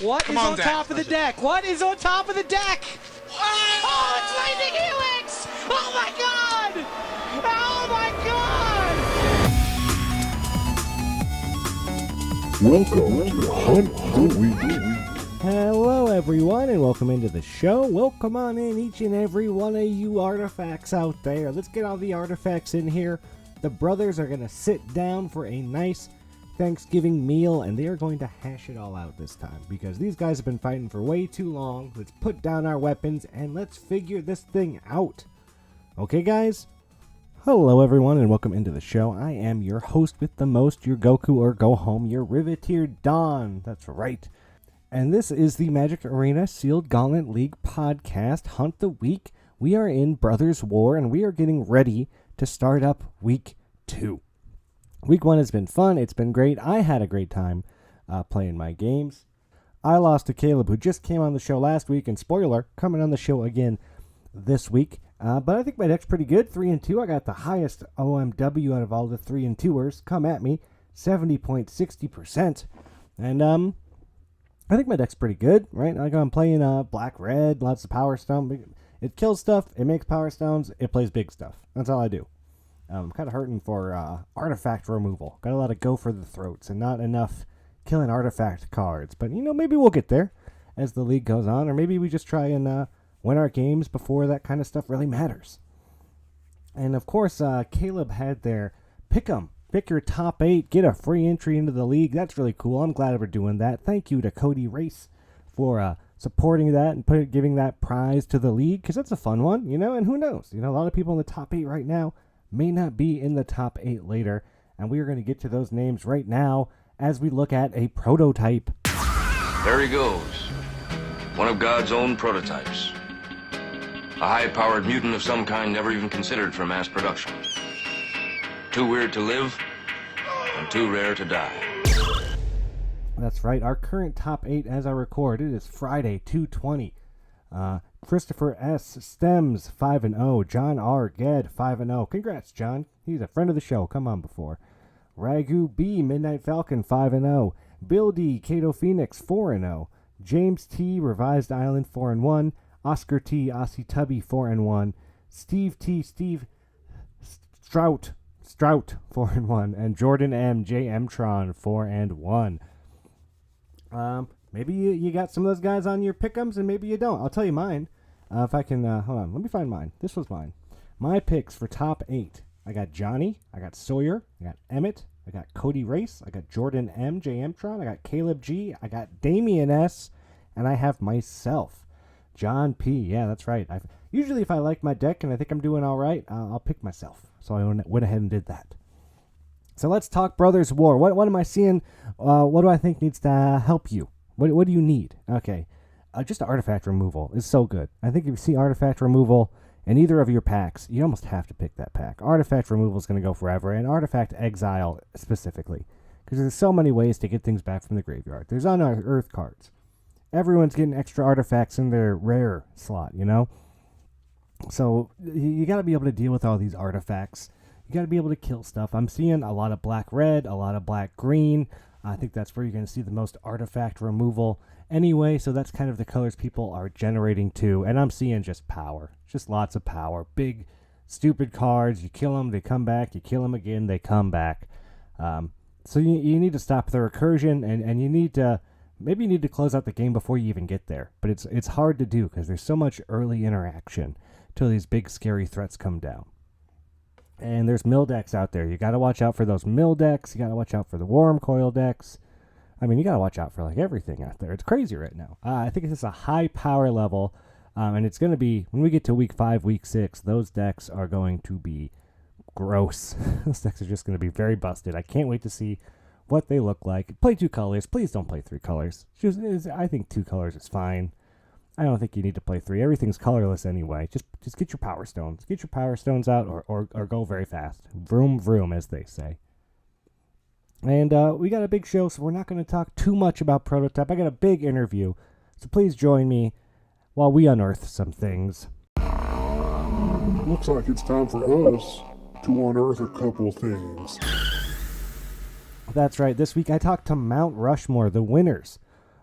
What is on top of the deck? What is on top of the deck? Oh, it's Lightning Helix! Oh my god! Oh my god! Welcome to Hunt the Week. Hello everyone and welcome into the show. Welcome on in each and every one of you artifacts out there. Let's get all the artifacts in here. The brothers are going to sit down for a nice Thanksgiving meal and they are going to hash it all out this time because these guys have been fighting for way too long. Let's put down our weapons and let's figure this thing out. Okay guys? Hello everyone and welcome into the show. I am your host with the most, your Goku or Go Home, your Riveteer Don. That's right. And this is the Magic Arena Sealed Gauntlet League podcast, Hunt the Week. We are in Brothers War and we are getting ready to start up week 2. Week 1 has been fun. It's been great. I had a great time playing my games. I lost to Caleb, who just came on the show last week, and spoiler, coming on the show again this week. But I think my deck's pretty good. 3-2. I got the highest OMW out of all the 3-2ers. Come at me, 70.60%. And I think my deck's pretty good, right? Like I'm playing black red, lots of power stone. It kills stuff. It makes power stones. It plays big stuff. That's all I do. I'm kind of hurting for artifact removal. Got a lot of go for the throats and not enough killing artifact cards. But, you know, maybe we'll get there as the league goes on. Or maybe we just try and win our games before that kind of stuff really matters. And, of course, Caleb had their pick 'em. Pick your top 8. Get a free entry into the league. That's really cool. I'm glad we're doing that. Thank you to Cody Race for supporting that and giving that prize to the league. Because that's a fun one, you know. And who knows? You know, a lot of people in the top 8 right now may not be in the top 8 later, and we are going to get to those names right now as we look at a prototype. There he goes. One of God's own prototypes. A high-powered mutant of some kind never even considered for mass production. Too weird to live, and too rare to die. That's right. Our current top 8 as I record, it is Friday, 2/20. Christopher S. Stems, 5-0. John R. Ged, 5-0. Congrats, John. He's a friend of the show. Come on before. Ragu B. Midnight Falcon, 5-0. Bill D. Cato Phoenix, 4-0. James T. Revised Island, 4-1. Oscar T. Aussie Tubby, 4-1. Steve T. Steve Strout, 4-1. And Jordan M. J. M-Tron, 4-1. Maybe you got some of those guys on your pick'ems, and maybe you don't. I'll tell you mine. If I can, hold on. Let me find mine. This was mine. My picks for top 8. I got Johnny. I got Sawyer. I got Emmett. I got Cody Race. I got Jordan M. J. M-Tron. I got Caleb G. I got Damian S. And I have myself, John P. Yeah, that's right. Usually if I like my deck and I think I'm doing all right, I'll pick myself. So I went ahead and did that. So let's talk Brothers War. What am I seeing? What do I think needs to help you? What do you need? Okay. Just artifact removal is so good. I think if you see artifact removal in either of your packs, you almost have to pick that pack. Artifact removal is going to go forever, and artifact exile specifically. Because there's so many ways to get things back from the graveyard. There's unearthed cards. Everyone's getting extra artifacts in their rare slot, you know? So you got to be able to deal with all these artifacts. You got to be able to kill stuff. I'm seeing a lot of black-red, a lot of black-green. I think that's where you're going to see the most artifact removal anyway, so that's kind of the colors people are generating too. And I'm seeing just power, just lots of power. Big, stupid cards. You kill them, they come back. You kill them again, they come back. So you need to stop the recursion, and you need to, maybe you need to close out the game before you even get there. But it's hard to do because there's so much early interaction till these big, scary threats come down. And there's mill decks out there. You got to watch out for those mill decks. You got to watch out for the worm coil decks. I mean, you got to watch out for like everything out there. It's crazy right now. I think it's a high power level, and it's going to be, when we get to week 5, week 6, those decks are going to be gross. Those decks are just going to be very busted. I can't wait to see what they look like. Play 2 colors. Please don't play 3 colors. I think 2 colors is fine. I don't think you need to play 3. Everything's colorless anyway. Just get your power stones. Get your power stones out or go very fast. Vroom, vroom, as they say. And we got a big show, so we're not going to talk too much about Prototype. I got a big interview, so please join me while we unearth some things. Looks like it's time for us to unearth a couple things. That's right. This week I talked to Mount Rushmore, the winners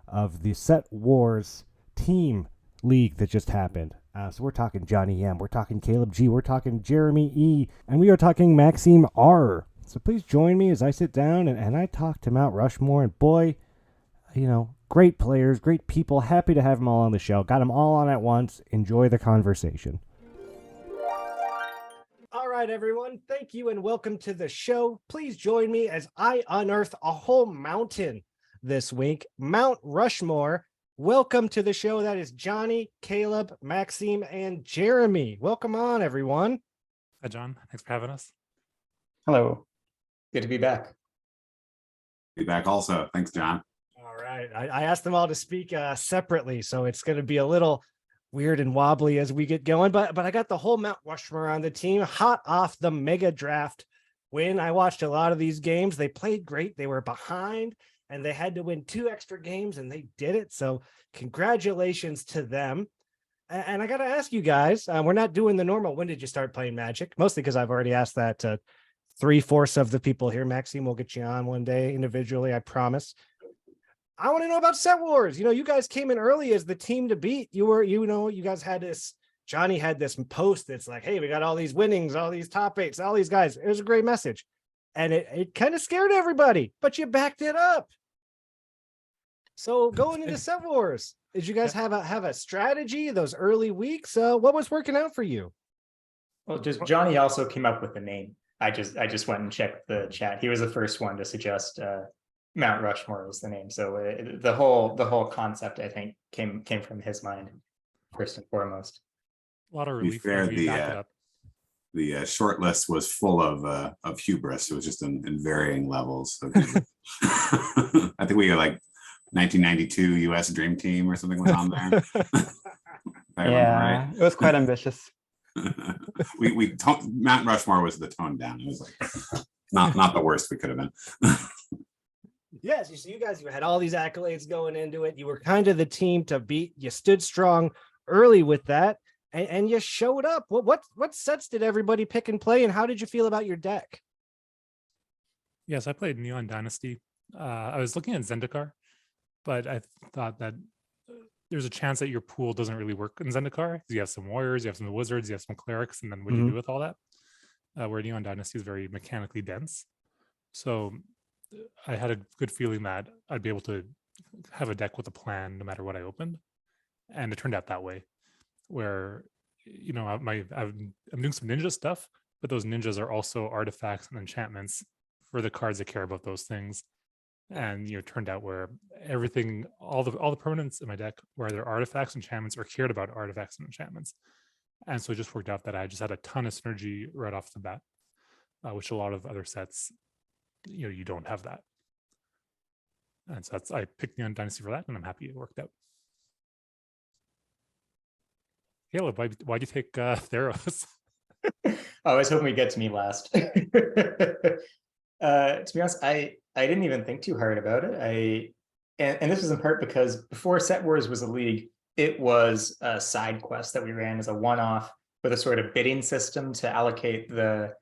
of the Set Wars team league that just happened. So we're talking Johnny M, we're talking Caleb G, we're talking Jeremy E, and we are talking Maxime R. So please join me as I sit down and I talk to Mount Rushmore. And boy, great players, great people. Happy to have them all on the show. Got them all on at once. Enjoy the conversation. All right, everyone. Thank you and welcome to the show. Please join me as I unearth a whole mountain this week. Mount Rushmore. Welcome to the show. That is Johnny, Caleb, Maxime, and Jeremy. Welcome on, everyone. Hi, John. Thanks for having us. Hello. Good to be back. Be back also. Thanks, John. All right. I asked them all to speak separately, so it's going to be a little weird and wobbly as we get going. But I got the whole Mount Rushmore on the team, hot off the mega draft win. I watched a lot of these games. They played great. They were behind, and they had to win 2 extra games, and they did it. So congratulations to them. And I got to ask you guys, we're not doing the normal, when did you start playing Magic? Mostly because I've already asked that to 3/4 of the people here. Maxime, we'll get you on one day individually, I promise. I want to know about Set Wars. You guys came in early as the team to beat. You guys had this, Johnny had this post that's like, hey, we got all these winnings, all these top 8s, all these guys. It was a great message. And it kind of scared everybody, but you backed it up. So going into Set Wars, did you guys have a strategy those early weeks? What was working out for you? Well, just Johnny also came up with the name. I just went and checked the chat. He was the first one to suggest Mount Rushmore was the name. So the whole concept, I think, came from his mind first and foremost. A lot of To be relief. fair, when we backed it up. the short list was full of hubris. It was just in varying levels of hubris. I think we had like 1992 U.S. Dream Team or something was on there. If I remember It was quite ambitious. right. Mount Rushmore was the tone down. It was like not the worst we could have been. Yes, you guys, you had all these accolades going into it. You were kind of the team to beat. You stood strong early with that, and you showed up. What sets did everybody pick and play, and how did you feel about your deck? Yes, I played Neon Dynasty. I was looking at Zendikar, but I thought that there's a chance that your pool doesn't really work in Zendikar. You have some warriors, you have some wizards, you have some clerics, and then what do you do with all that? Where Neon Dynasty is very mechanically dense. So I had a good feeling that I'd be able to have a deck with a plan no matter what I opened. And it turned out that way, where, I'm doing some ninja stuff, but those ninjas are also artifacts and enchantments for the cards that care about those things. And it turned out where everything, all the permanents in my deck were either artifacts, enchantments, or cared about artifacts and enchantments. And so it just worked out that I just had a ton of synergy right off the bat, which a lot of other sets, you don't have that. And so I picked Neon Dynasty for that, and I'm happy it worked out. Caleb, why'd you take Theros? I was hoping we'd get to me last. To be honest, I didn't even think too hard about it. And this was in part because before Set Wars was a league, it was a side quest that we ran as a one-off with a sort of bidding system to allocate the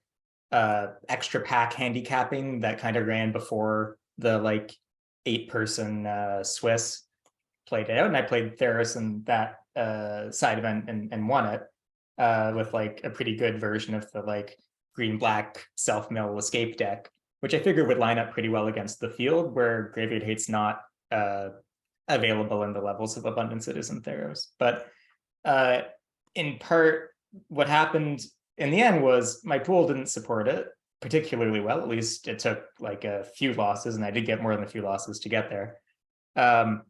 extra pack handicapping that kind of ran before the 8-person Swiss played it out. And I played Theros in that side event and won it with a pretty good version of the green-black self-mill escape deck, which I figured would line up pretty well against the field where Graveyard Hate's not available in the levels of abundance it is in Theros. But in part, what happened in the end was my pool didn't support it particularly well. At least it took a few losses, and I did get more than a few losses to get there. And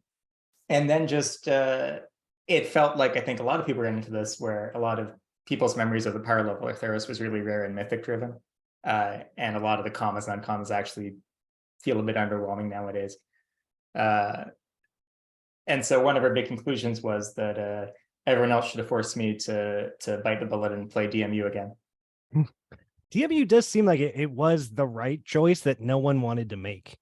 then just it felt like, I think a lot of people were into this, where a lot of people's memories of the power level of Theros was really rare and mythic driven. And a lot of the commas and uncommons actually feel a bit underwhelming nowadays. And so one of our big conclusions was that everyone else should have forced me to bite the bullet and play DMU again. DMU does seem like it was the right choice that no one wanted to make,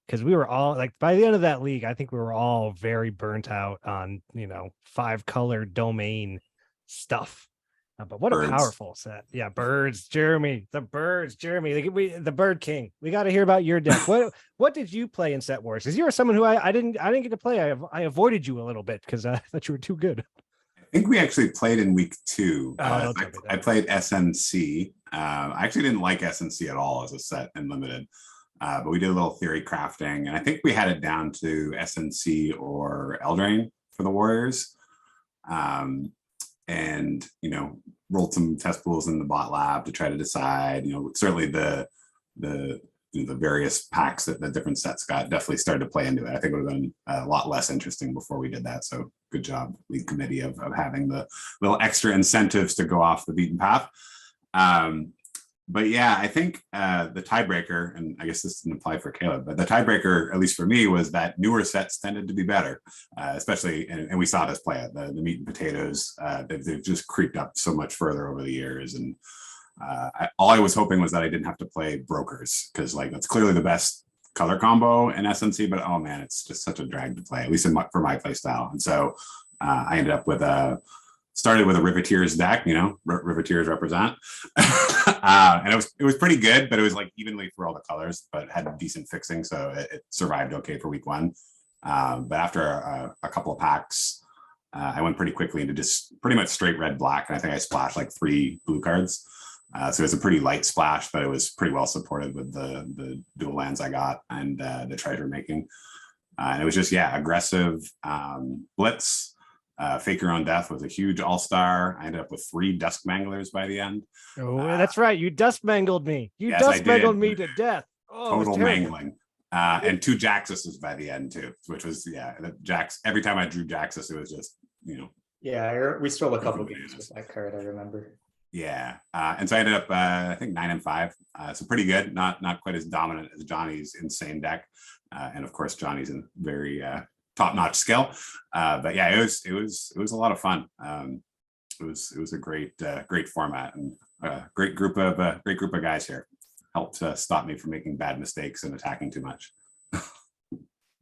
because we were all by the end of that league, I think we were all very burnt out on 5-color domain stuff. But what Birds. a powerful set. Yeah, birds, Jeremy. The birds, Jeremy. The Bird King. We got to hear about your deck. What did you play in Set Wars? Because you were someone who I didn't get to play. I avoided you a little bit because I thought you were too good. I think we actually played in week 2. Oh, don't tell me that. I played SNC. I actually didn't like SNC at all as a set in limited, but we did a little theory crafting, and I think we had it down to SNC or Eldraine for the Warriors. And rolled some test pools in the bot lab to try to decide. Certainly the various packs that the different sets got definitely started to play into it. I think it would have been a lot less interesting before we did that. So good job, league committee, of having the little extra incentives to go off the beaten path. But yeah, I think the tiebreaker, and I guess this didn't apply for Caleb, but the tiebreaker, at least for me, was that newer sets tended to be better, especially, and we saw this play out, the meat and potatoes. They've just creeped up so much further over the years. And all I was hoping was that I didn't have to play brokers, because that's clearly the best color combo in SNC, but oh man, it's just such a drag to play, at least for my play style. And so I ended up with started with a Riveteers deck, Riveteers represent. And it was pretty good, but it was evenly through all the colors, but had decent fixing. So it survived okay for week 1. But after a couple of packs, I went pretty quickly into just pretty much straight red black. And I think I splashed 3 blue cards. So it was a pretty light splash, but it was pretty well supported with the dual lands I got and the treasure making. And it was just, aggressive blitz. Fake Your Own Death was a huge all-star. I ended up with 3 Dusk Manglers by the end. Oh, that's right. You dust mangled me. Yes, dust mangled me to death. Oh, total mangling. And 2 Jaxuses by the end too, which was Jax. Every time I drew Jaxus, it was just Yeah, we stole a couple games with that card, I remember. Yeah, and so I ended up I think 9-5. So pretty good. Not quite as dominant as Johnny's insane deck, and of course Johnny's a very top-notch skill. But yeah, it was a lot of fun. It was a great format, and great group of guys here. Helped stop me from making bad mistakes and attacking too much.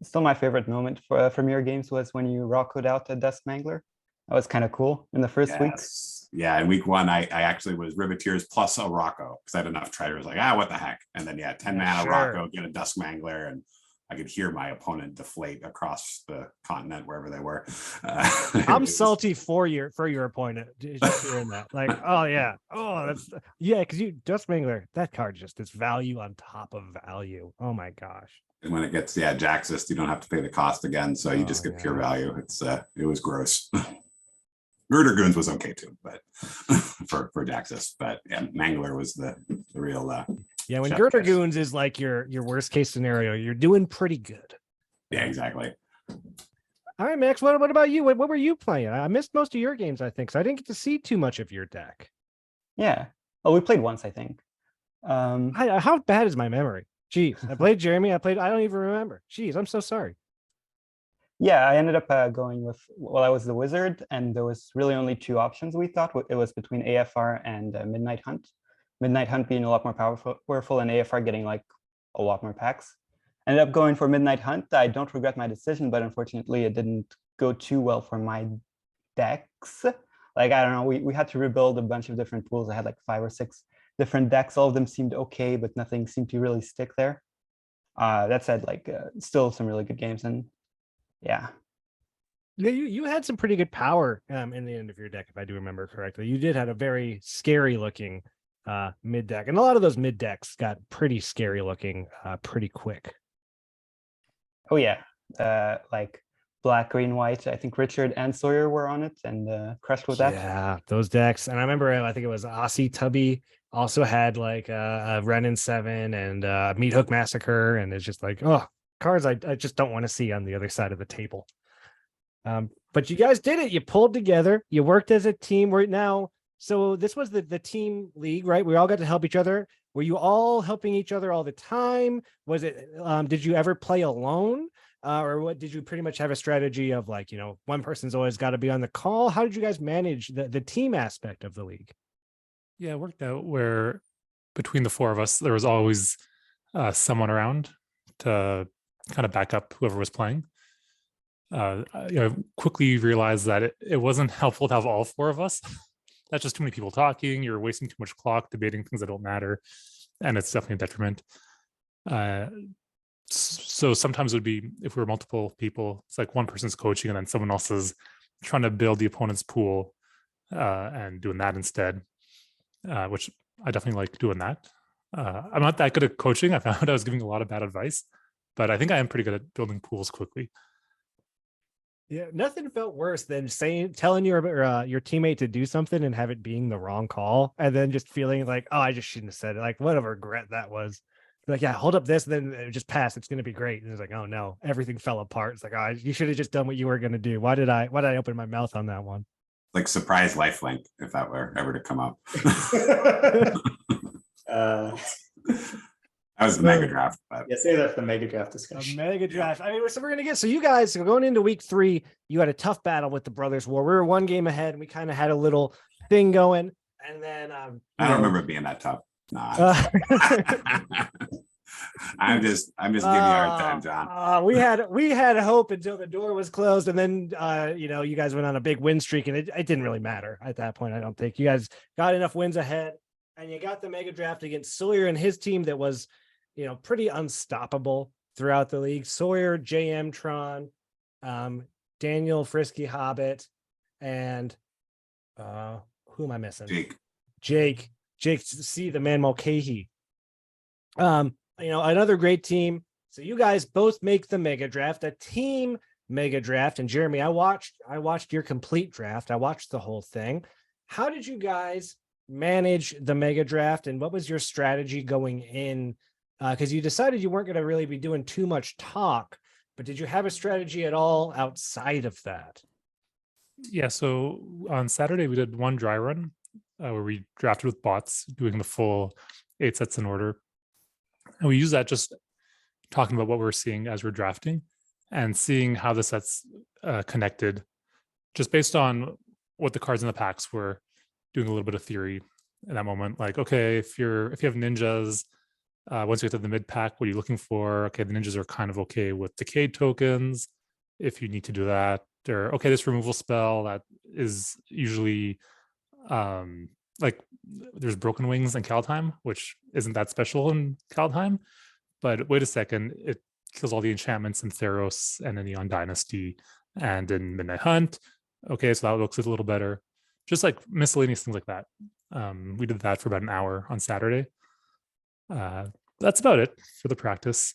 Still, my favorite moment from your games was when you rockoed out a Dust Mangler. That was kind of cool in the first week. Yeah, in week 1, I actually was Riveteers plus a Rocco, because I had enough treasures. What the heck? And then 10 mana Rocco, get a Dusk Mangler, and I could hear my opponent deflate across the continent wherever they were. I'm salty for your opponent. Just hearing that, because you Dust Mangler, that card just is value on top of value. Oh my gosh! And when it gets Jaxus, you don't have to pay the cost again, so you just get pure value. It was gross. Murder Goons was okay too, but for Jaxus, but Mangler was the real. When Girder Goons is your worst case scenario, you're doing pretty good. Yeah, exactly. All right, Max. What about you? What were you playing? I missed most of your games, I think, so I didn't get to see too much of your deck. Yeah. Oh, we played once, I think. How bad is my memory? Jeez, I played Jeremy. I don't even remember. Jeez, I'm so sorry. Yeah, I ended up going with, I was the wizard, and there was really only 2 options. We thought it was between AFR and Midnight Hunt. Midnight Hunt being a lot more powerful, and AFR getting a lot more packs. Ended up going for Midnight Hunt. I don't regret my decision, but unfortunately it didn't go too well for my decks. I don't know, we had to rebuild a bunch of different pools. I had 5 or 6 different decks. All of them seemed okay, but nothing seemed to really stick there. That said, still some really good games, and yeah, you had some pretty good power in the end of your deck, if I do remember correctly. You did have a very scary looking mid deck, and a lot of those mid decks got pretty scary looking pretty quick. Oh yeah, black, green, white. I think Richard and Sawyer were on it and crushed with that. Yeah, those decks. And I remember, I think it was Aussie Tubby also had a Renin 7 and Meat Hook Massacre, and it's just cards I just don't want to see on the other side of the table. But you guys did it. You pulled together. You worked as a team. Right now, so this was the team league, right? We all got to help each other. Were you all helping each other all the time? Was it? Did you ever play alone, or what? Did you pretty much have a strategy of one person's always got to be on the call? How did you guys manage the team aspect of the league? Yeah, it worked out where between the 4 of us, there was always someone around to kind of back up whoever was playing. I quickly realized that it wasn't helpful to have all 4 of us. that's just too many people talking. You're wasting too much clock debating things that don't matter, and it's definitely a detriment. So sometimes it would be, if we were multiple people, it's like one person's coaching and then someone else is trying to build the opponent's pool and doing that instead, which I definitely like doing that. I'm not that good at coaching. I found I was giving a lot of bad advice, but I think I am pretty good at building pools quickly. Yeah, nothing felt worse than telling your teammate to do something and have it being the wrong call, and then just feeling like, oh, I just shouldn't have said it. Like, what a regret that was. Like, yeah, hold up this, and then it just pass. It's going to be great. And it's like, oh no, everything fell apart. It's like, oh, you should have just done what you were going to do. Why did I open my mouth on that one? Like surprise lifelink, if that were ever to come up. That was the mega draft. But. Yeah, say that for the mega draft discussion. A mega draft. I mean, so we're gonna get. So you guys going into week 3, you had a tough battle with the Brothers War. We were one game ahead, and we kind of had a little thing going. And then I don't remember it being that tough. No, I'm just giving you a hard time, John. We had hope until the door was closed, and then you guys went on a big win streak, and it didn't really matter at that point. I don't think you guys got enough wins ahead, and you got the mega draft against Sawyer and his team that was, pretty unstoppable throughout the league. Sawyer, JM Tron, Daniel Frisky Hobbit, and who am I missing? Jake C, the man Mulcahy. Another great team. So you guys both make the mega draft, a team mega draft. And Jeremy, I watched your complete draft. I watched the whole thing. How did you guys manage the mega draft, and what was your strategy going in? Because you decided you weren't going to really be doing too much talk, but did you have a strategy at all outside of that? Yeah, so on Saturday we did one dry run where we drafted with bots, doing the full 8 sets in order. And we use that just talking about what we're seeing as we're drafting and seeing how the sets connected, just based on what the cards in the packs were, doing a little bit of theory in that moment. Like, okay, if you have ninjas, once you get to the mid pack, what are you looking for? Okay, the ninjas are kind of okay with decayed tokens if you need to do that. Or okay, this removal spell that is usually like there's Broken Wings in Kaldheim, which isn't that special in Kaldheim, but wait a second, it kills all the enchantments in Theros and in Neon Dynasty and in Midnight Hunt. Okay, so that looks a little better. Just like miscellaneous things like that. We did that for about an hour on Saturday. That's about it for the practice.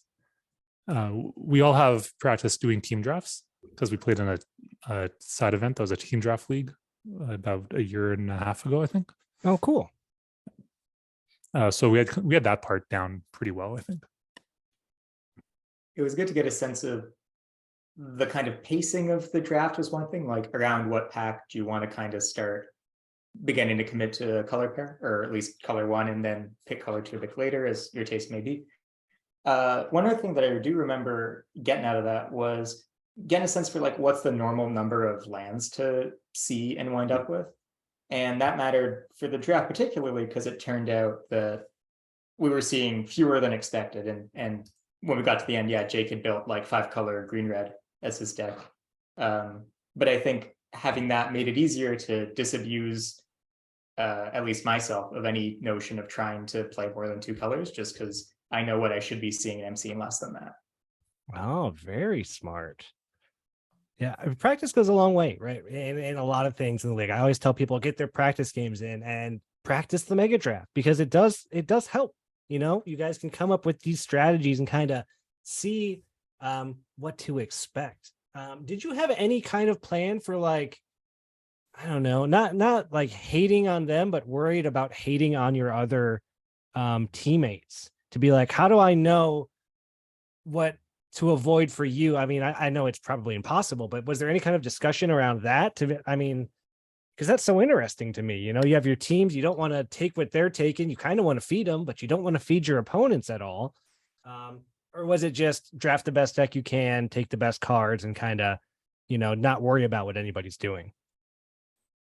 We all have practice doing team drafts because we played in a side event that was a team draft league about a year and a half ago, I think. Oh, cool. So we had that part down pretty well, I think. It was good to get a sense of the kind of pacing of the draft was one thing, like around what pack do you want to kind of start beginning to commit to a color pair, or at least color one, and then pick color 2 a bit later, as your taste may be. One other thing that I do remember getting out of that was getting a sense for like what's the normal number of lands to see and wind up with. And that mattered for the draft particularly because it turned out that we were seeing fewer than expected. And when we got to the end, yeah, Jake had built like 5-color green-red as his deck. But I think having that made it easier to disabuse at least myself of any notion of trying to play more than 2 colors, just because I know what I should be seeing and I'm seeing less than that. Oh, very smart. Yeah, practice goes a long way, right? In a lot of things in the league. I always tell people get their practice games in and practice the mega draft because it does help. You guys can come up with these strategies and kind of see what to expect. Did you have any kind of plan for like, I don't know, not like hating on them, but worried about hating on your other teammates, to be like, how do I know what to avoid for you? I mean, I know it's probably impossible, but was there any kind of discussion around that? Because that's so interesting to me. You have your teams, you don't want to take what they're taking. You kind of want to feed them, but you don't want to feed your opponents at all. Or was it just draft the best deck you can, take the best cards, and kind of, not worry about what anybody's doing?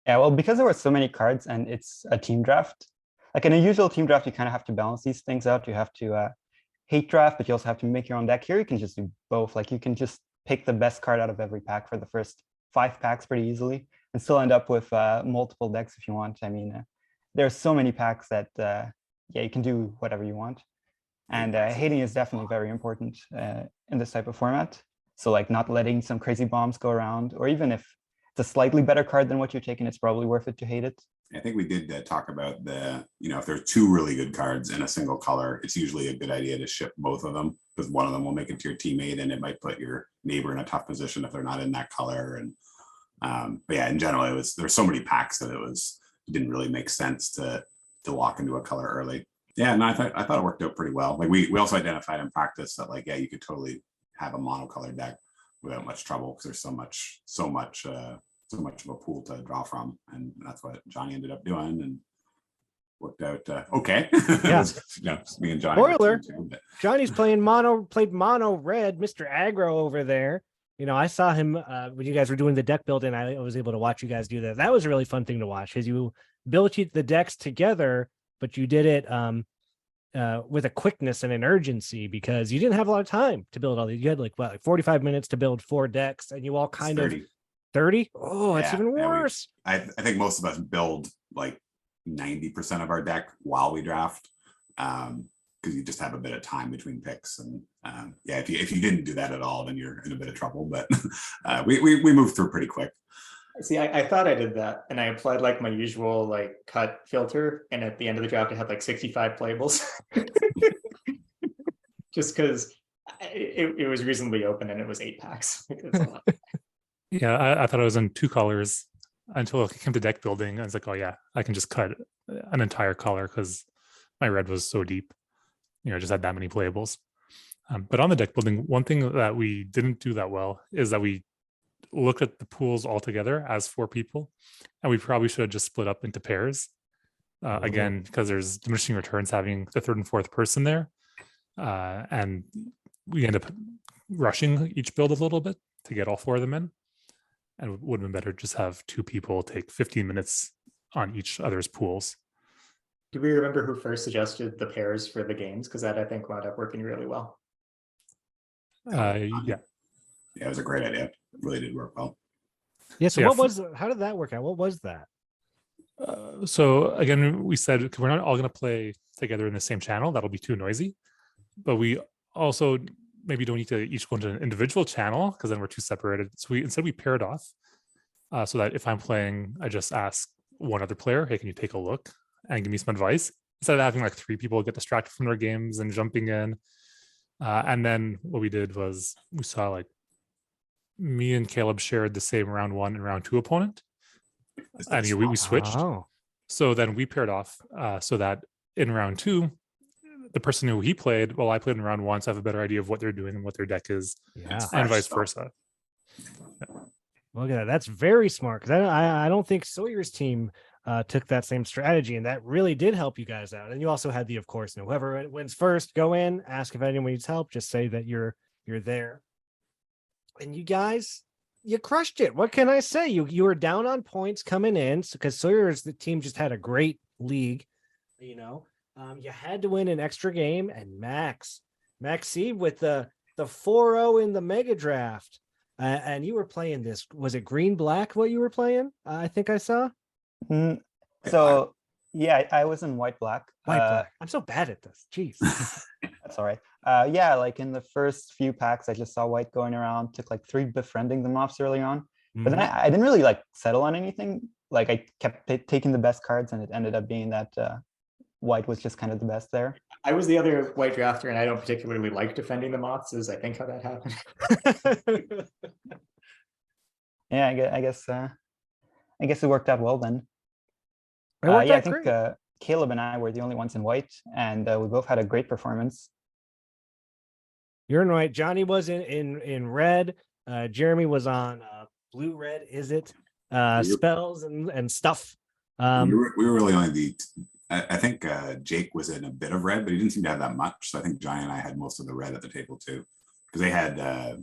Yeah, well, because there were so many cards and it's a team draft, like in a usual team draft, you kind of have to balance these things out. You have to hate draft, but you also have to make your own deck. Here, you can just do both. Like you can just pick the best card out of every pack for the first 5 packs pretty easily, and still end up with multiple decks if you want. I mean, there's so many packs that yeah, you can do whatever you want. And hating is definitely very important in this type of format. So like not letting some crazy bombs go around, or even if it's a slightly better card than what you're taking, it's probably worth it to hate it. I think we did talk about if there's two really good cards in a single color, it's usually a good idea to ship both of them, because one of them will make it to your teammate and it might put your neighbor in a tough position if they're not in that color. And but yeah, in general, there's so many packs that it didn't really make sense to walk into a color early. Yeah, and I thought it worked out pretty well. Like we also identified in practice that like, yeah, you could totally have a monocolored deck without much trouble, because there's so much of a pool to draw from, and that's what Johnny ended up doing, and worked out okay. Yeah. Me and Johnny. Spoiler: Johnny's played mono red, Mr. Aggro over there. I saw him when you guys were doing the deck building. I was able to watch you guys do that. That was a really fun thing to watch, because you built the decks together, but you did it with a quickness and an urgency, because you didn't have a lot of time to build all these. You had like 45 minutes to build 4 decks, and you all kind of 30. Oh, it's even worse. I think most of us build like 90% of our deck while we draft, because you just have a bit of time between picks. And yeah, if you didn't do that at all, then you're in a bit of trouble. But we moved through pretty quick. See, I thought I did that, and I applied like my usual like cut filter, and at the end of the draft I had like 65 playables. Just because it was reasonably open, and it was 8 packs. Yeah, I thought I was in 2 colors until it came to deck building. I was like, oh yeah, I can just cut an entire color, because my red was so deep. I just had that many playables. But on the deck building, one thing that we didn't do that well is that we looked at the pools all together as 4 people, and we probably should have just split up into pairs. Again, because there's diminishing returns having the 3rd and 4th person there, and we end up rushing each build a little bit to get all 4 of them in. And it would have been better just have 2 people take 15 minutes on each other's pools. Do we remember who first suggested the pairs for the games? Because that I think wound up working really well. Yeah, it was a great idea. It really did work well. Yeah. So how did that work out? What was that? So again, we said we're not all going to play together in the same channel. That'll be too noisy. But we also maybe don't need to each go into an individual channel, because then we're too separated. So we paired off, so that if I'm playing, I just ask one other player, hey, can you take a look and give me some advice, instead of having like 3 people get distracted from their games and jumping in. And then what we did was we saw like me and Caleb shared the same round 1 and round 2 opponent, and we switched. Oh. So then we paired off, so that in round 2, the person who he played, well, I played in round 1, so I have a better idea of what they're doing and what their deck is, and vice versa. Yeah. Look at that. That's very smart, because I don't think Sawyer's team took that same strategy, and that really did help you guys out. And you also had of course, whoever wins first, go in, ask if anyone needs help, just say that you're there. And you guys, you crushed it. What can I say? You were down on points coming in, because the team just had a great league, you had to win an extra game, and Maxime with the 4-0 in the mega draft. And you were playing this, was it green black what you were playing? I think I saw. So yeah, I was in white black. Black. I'm so bad at this. Jeez. That's all right. Yeah, like in the first few packs, I just saw white going around, took like 3 befriending them offs early on. But then I didn't really like settle on anything. Like I kept taking the best cards, and it ended up being that white was just kind of the best there. I was the other white drafter, and I don't particularly like defending the moths, is I think how that happened. Yeah, I guess it worked out well then. I think Caleb and I were the only ones in white, and we both had a great performance. You're in white. Johnny was in red. Jeremy was on blue red. Is it spells and stuff? We were really only I think Jake was in a bit of red, but he didn't seem to have that much. So I think Johnny and I had most of the red at the table too, because they had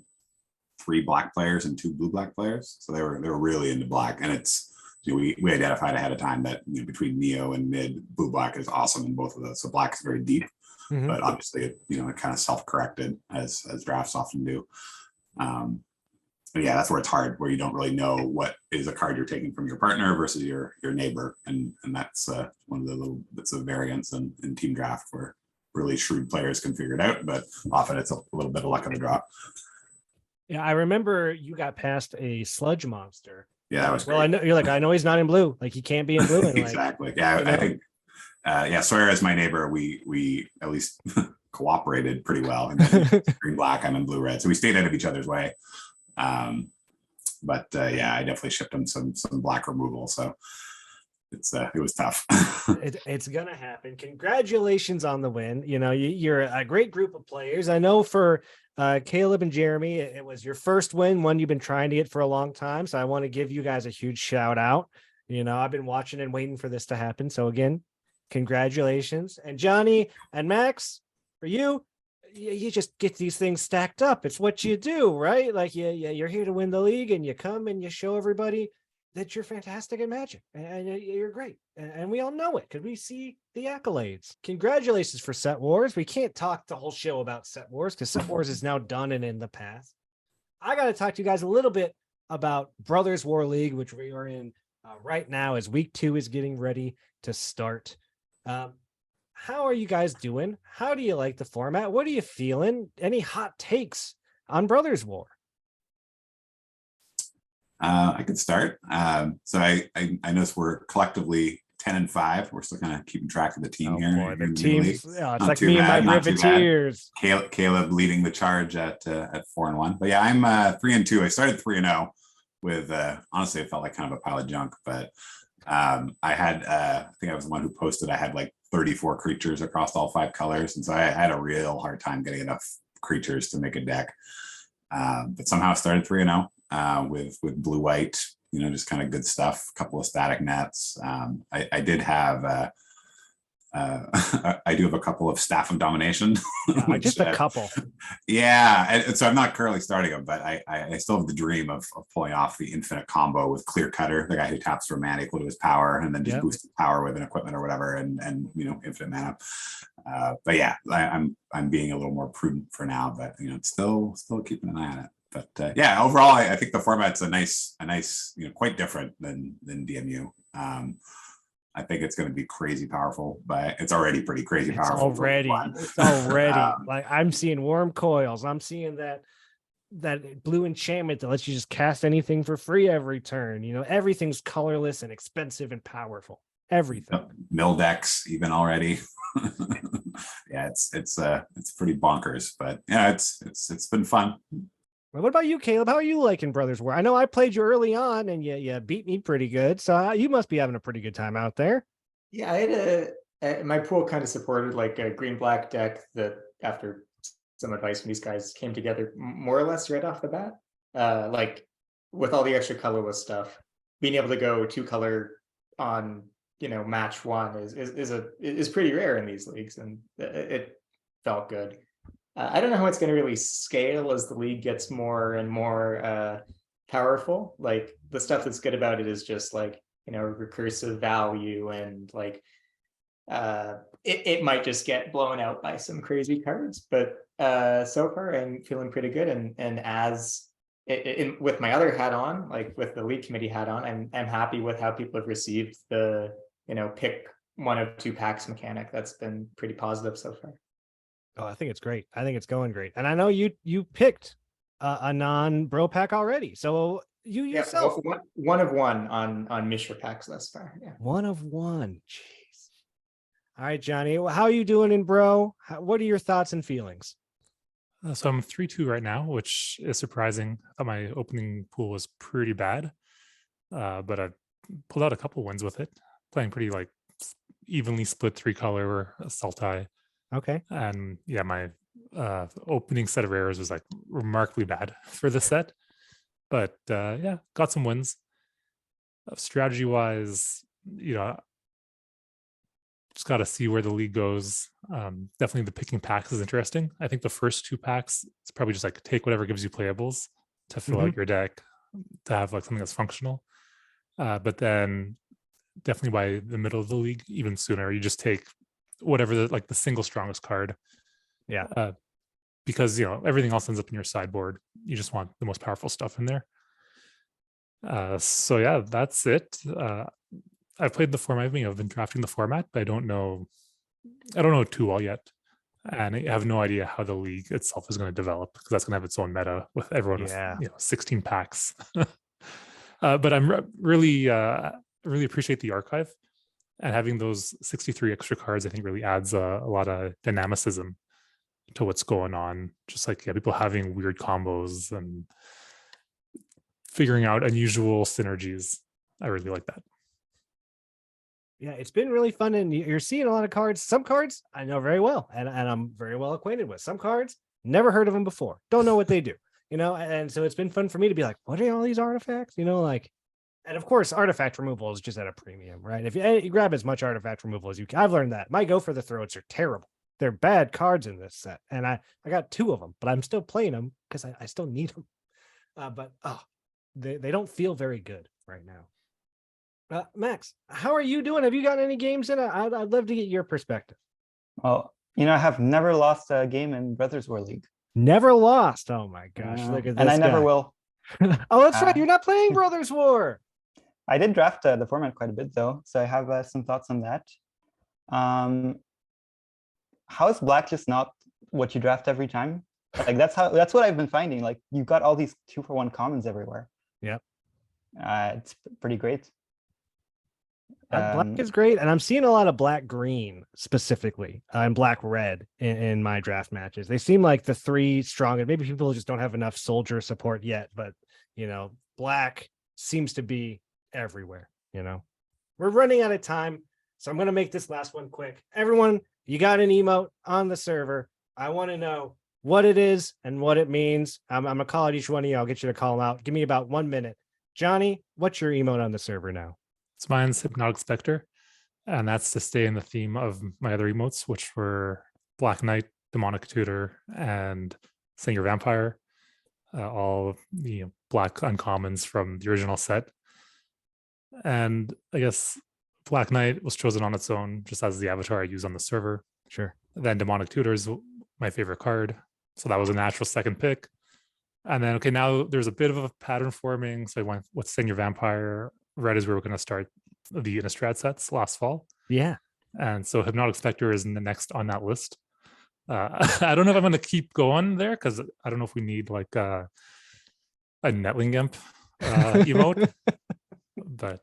3 black players and 2 blue black players. So they were really into black, and it's we identified ahead of time that between Neo and mid, blue black is awesome in both of those. So black is very deep, but obviously it kind of self-corrected as drafts often do. yeah, that's where it's hard, where you don't really know what is a card you're taking from your partner versus your neighbor, and that's one of the little bits of variance in team draft where really shrewd players can figure it out, but often it's a little bit of luck of the draw. Yeah, I remember you got past a sludge monster. Yeah, that was well. great. I know you're like, I know he's not in blue. Like he can't be in blue. And exactly. Yeah, I think. Yeah, Sawyer is my neighbor. We at least cooperated pretty well. And then green black, I'm in blue red, so we stayed out of each other's way. But yeah, I definitely shipped him some black removal. So it was tough. It's gonna happen. Congratulations on the win. You know, you're a great group of players. I know for Caleb and Jeremy, it was your first win, one you've been trying to get for a long time. So I want to give you guys a huge shout out. You know, I've been watching and waiting for this to happen. So again, congratulations. And Johnny and Max, for you, you just get these things stacked up. It's what you do, right? Like you're here to win the league, and you come and you show everybody that you're fantastic at Magic, and you're great. And we all know it because we see the accolades. Congratulations for Set Wars. We can't talk the whole show about Set Wars because Set Wars is now done and in the past. I got to talk to you guys a little bit about Brothers War League, which we are in right now as week 2 is getting ready to start. How are you guys doing? How do you like the format? What are you feeling? Any hot takes on Brothers War? I could start. So I noticed we're collectively 10-5. We're still kind of keeping track of the team here. Boy, the teams, it's not like me and my Riveteers. Caleb leading the charge at 4-1. But yeah, I'm 3-2. I started 3-0 with honestly, it felt like kind of a pile of junk, but I had I think I was the one who posted I had like 34 creatures across all 5 colors, and so I had a real hard time getting enough creatures to make a deck, but somehow I started 3-0 with blue white, you know, just kind of good stuff, a couple of static nets. I did have I do have a couple of Staff of Domination. Which, just a couple. Yeah, and so I'm not currently starting them, but I still have the dream of pulling off the infinite combo with Clear Cutter, the guy who taps for mana equal to his power, and then just boosts power with an equipment or whatever, and you know, infinite mana. But yeah, I'm being a little more prudent for now, but you know, it's still keeping an eye on it. But yeah, overall, I think the format's a nice, you know, quite different than DMU. I think it's going to be crazy powerful, but it's already pretty crazy powerful. It's already like I'm seeing worm coils. I'm seeing that blue enchantment that lets you just cast anything for free every turn. You know, everything's colorless and expensive and powerful. Everything. Mill decks even already. Yeah, it's pretty bonkers, but yeah, it's been fun. What about you, Caleb? How are you liking Brothers War? I know I played you early on, and you beat me pretty good. So you must be having a pretty good time out there. Yeah, I had my pool kind of supported like a green-black deck that, after some advice from these guys, came together more or less right off the bat. Like with all the extra colorless stuff, being able to go 2-color on, you know, match 1 is pretty rare in these leagues, and it felt good. I don't know how it's going to really scale as the league gets more and more powerful. Like the stuff that's good about it is just like, you know, recursive value, and like it might just get blown out by some crazy cards. But so far I'm feeling pretty good. And as with my other hat on, like with the league committee hat on, I'm happy with how people have received the, you know, pick 1 of 2 packs mechanic. That's been pretty positive so far. Oh, I think it's great. I think it's going great. And I know you picked a non-bro pack already. So you yourself. 1 of 1 on Mishra packs thus far. Yeah. 1 of 1. Jeez. All right, Johnny. Well, how are you doing in bro? What are your thoughts and feelings? So I'm 3-2 right now, which is surprising. I thought my opening pool was pretty bad, but I pulled out a couple wins with it. Playing pretty like evenly split 3-color Sultai. Okay. And yeah, my opening set of errors was like remarkably bad for the set, but yeah, got some wins. Strategy wise, you know, just got to see where the league goes. Definitely the picking packs is interesting. I think the first 2 packs, it's probably just like take whatever gives you playables to fill out your deck, to have like something that's functional. But then definitely by the middle of the league, even sooner, you just take whatever the single strongest card. Yeah. because everything else ends up in your sideboard. You just want the most powerful stuff in there. So yeah, that's it. I've played the format. I've been drafting the format, but I don't know too well yet, and I have no idea how the league itself is going to develop, because that's going to have its own meta with everyone with 16 packs. But I'm really appreciate the archive, and having those 63 extra cards I think really adds a lot of dynamicism to what's going on. Just like people having weird combos and figuring out unusual synergies. I really like that. Yeah, it's been really fun, and you're seeing a lot of cards. Some cards I know very well, and I'm very well acquainted with. Some cards, never heard of them before, don't know what they do, and so it's been fun for me to be like, what are all these artifacts? And of course, artifact removal is just at a premium, right? If you grab as much artifact removal as you can. I've learned that. My Go for the Throats are terrible. They're bad cards in this set, and I got 2 of them, but I'm still playing them because I still need them. But they don't feel very good right now. Max, how are you doing? Have you gotten any games in? I'd love to get your perspective. Well, I have never lost a game in Brothers War League. Never lost. Oh my gosh, look at this. And I never guy. will. Oh, that's right. You're not playing Brothers War. I did draft the format quite a bit though, so I have some thoughts on that. How is black just not what you draft every time? Like that's what I've been finding. Like you've got all these 2-for-1 commons everywhere. Yep. It's pretty great. Black is great, and I'm seeing a lot of black green specifically, and black red in my draft matches. They seem like the 3 strong, and maybe people just don't have enough soldier support yet, but black seems to be everywhere. We're running out of time, so I'm going to make this last one quick. Everyone, you got an emote on the server. I want to know what it is and what it means. I'm going to call out each one of you. I'll get you to call them out. Give me about 1 minute. Johnny, what's your emote on the server now? So mine's Hypnotic Spectre, and that's to stay in the theme of my other emotes, which were Black Knight, Demonic Tutor, and Sing Your Vampire, all the black uncommons from the original set. And I guess Black Knight was chosen on its own, just as the avatar I use on the server. Sure. Then Demonic Tutor is my favorite card, so that was a natural second pick. And then, okay, now there's a bit of a pattern forming, so I went with Sing Your Vampire. Red is where we're going to start the Innistrad sets last fall. Yeah. And so Hypnotic Spectre is in the next on that list. I don't know if I'm going to keep going there, because I don't know if we need like a Netling Imp emote, but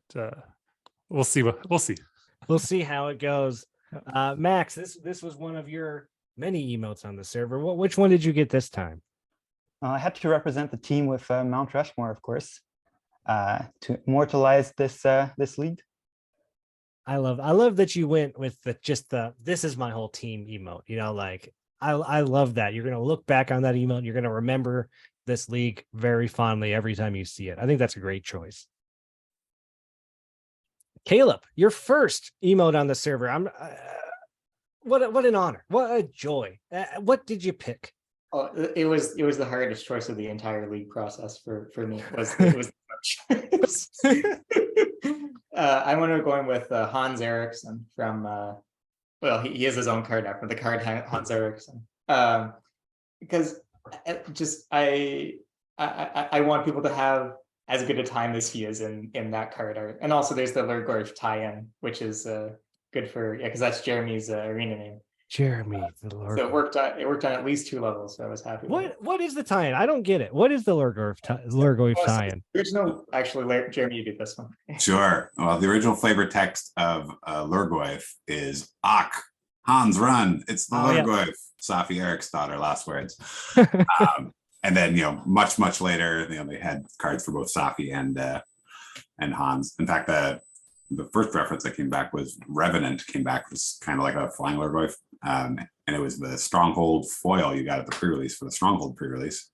we'll see. We'll see how it goes. Max, this was one of your many emotes on the server. Which one did you get this time? I had to represent the team with Mount Rushmore, of course. To immortalize this league. I love that you went with this is my whole team emote. I love that. You're gonna look back on that emote and you're gonna remember this league very fondly every time you see it. I think that's a great choice. Caleb, your first emote on the server. What an honor. What a joy. What did you pick? Oh, it was the hardest choice of the entire league process for me. It was I'm going to go going with Hans Eriksson from he has his own card now, from the card Hans Eriksson, because I want people to have as good a time as he is in that card art. And also there's the Lurgorf tie-in, which is good for because that's Jeremy's arena name. Jeremy, the Lurgorf. So it worked on at least 2 levels, so I was happy. What is the tie-in? I don't get it. What is the Lurgorf tie-in? Original, actually, Jeremy, you did this one. Sure. Well, the original flavor text of Lurgoyf is "Ach, Hans, run! It's the Lurgoyf." Yeah. Safi Eriksdotter, last words. And then much later, they had cards for both Safi and Hans. In fact, the first reference that came back was Revenant came back was kind of like a flying Lurgoyf. And it was the Stronghold foil you got at the pre-release for the Stronghold pre-release.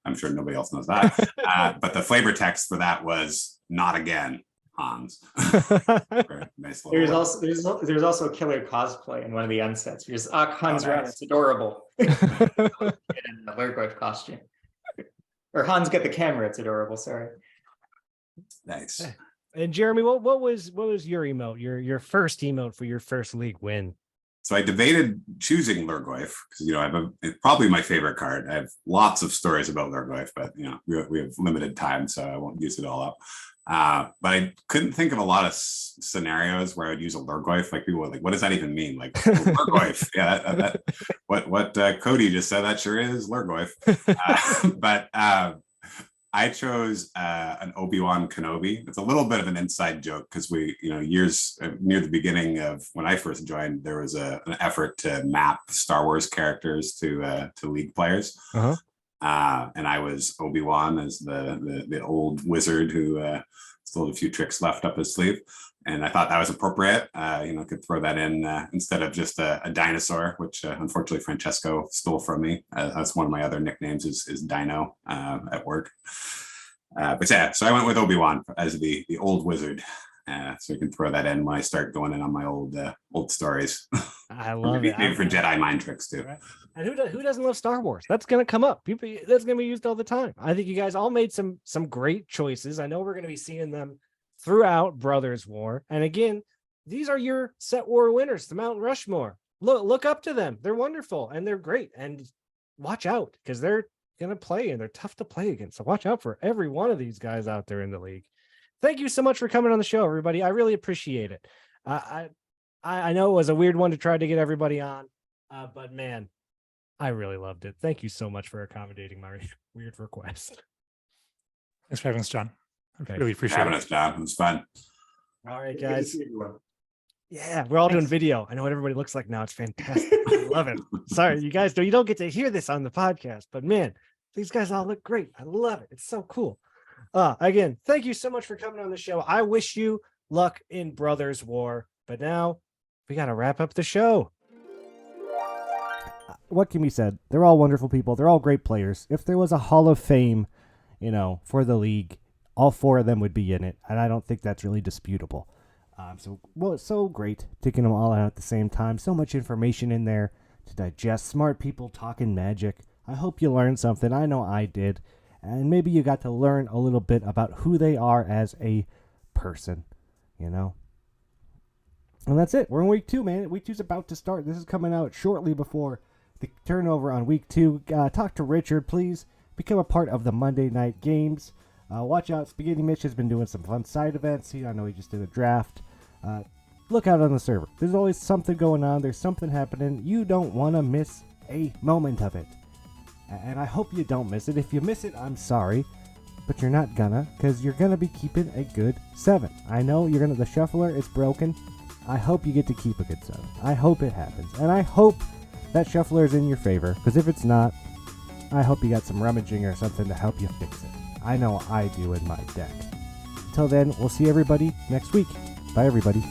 I'm sure nobody else knows that. But the flavor text for that was "Not again, Hans." Nice. There's also a killer cosplay in one of the unsets. There's Hans Run. It's adorable. In the Lurgorf costume. Or Hans Get the Camera. It's adorable. Sorry. Nice. And Jeremy, what was your emote? Your first emote for your first league win? So I debated choosing Lurgoyf because, you know, it's probably my favorite card. I have lots of stories about Lurgoyf, but, you know, we have limited time, so I won't use it all up. But I couldn't think of a lot of scenarios where I would use a Lurgoyf. Like people were like, what does that even mean? Like Lurgoyf. Yeah, what Cody just said, that sure is Lurgoyf. But I chose an Obi-Wan Kenobi. It's a little bit of an inside joke because we, you know, years near the beginning of when I first joined, there was an effort to map Star Wars characters to League players. Uh-huh. And I was Obi-Wan as the old wizard who still had a few tricks left up his sleeve. And I thought that was appropriate. You know, could throw that in instead of just a dinosaur, which unfortunately Francesco stole from me. That's one of my other nicknames is Dino at work. But yeah, so I went with Obi-Wan as the old wizard. So you can throw that in when I start going in on my old stories. I love maybe, it. Maybe for Jedi mind tricks too. Right. And who doesn't love Star Wars? That's going to come up. People, that's going to be used all the time. I think you guys all made some great choices. I know we're going to be seeing them throughout Brothers War. And again, these are your set war winners, the Mount Rushmore. Look up to them. They're wonderful and they're great. And watch out because they're going to play and they're tough to play against. So watch out for every one of these guys out there in the league. Thank you so much for coming on the show, everybody. I really appreciate it. I know it was a weird one to try to get everybody on, but man, I really loved it. Thank you so much for accommodating my weird request. Thanks for having us, John. Okay. Really appreciate Having it. us, John. It was fun. All right, guys. Yeah, we're all doing video. I know what everybody looks like now. It's fantastic. I love it. Sorry, you guys, you don't get to hear this on the podcast, but man, these guys all look great. I love it. It's so cool. Again, thank you so much for coming on the show. I wish you luck in Brothers War, but now we got to wrap up the show. What can be said? They're all wonderful people. They're all great players. If there was a Hall of Fame, you know, for the league, all four of them would be in it, and I don't think that's really disputable. It's so great taking them all out at the same time. So much information in there to digest. Smart people talking Magic. I hope you learned something. I know I did. And maybe you got to learn a little bit about who they are as a person, you know? And that's it. We're in week 2, man. Week 2's about to start. This is coming out shortly before the turnover on week 2. Talk to Richard, please. Become a part of the Monday night games. Watch out. Spaghetti Mitch has been doing some fun side events. I know he just did a draft. Look out on the server. There's always something going on. There's something happening. You don't want to miss a moment of it. And I hope you don't miss it. If you miss it, I'm sorry. But you're not gonna, because you're gonna be keeping a good 7. I know the shuffler is broken. I hope you get to keep a good 7. I hope it happens. And I hope that shuffler is in your favor, because if it's not, I hope you got some rummaging or something to help you fix it. I know I do in my deck. Until then, we'll see everybody next week. Bye, everybody.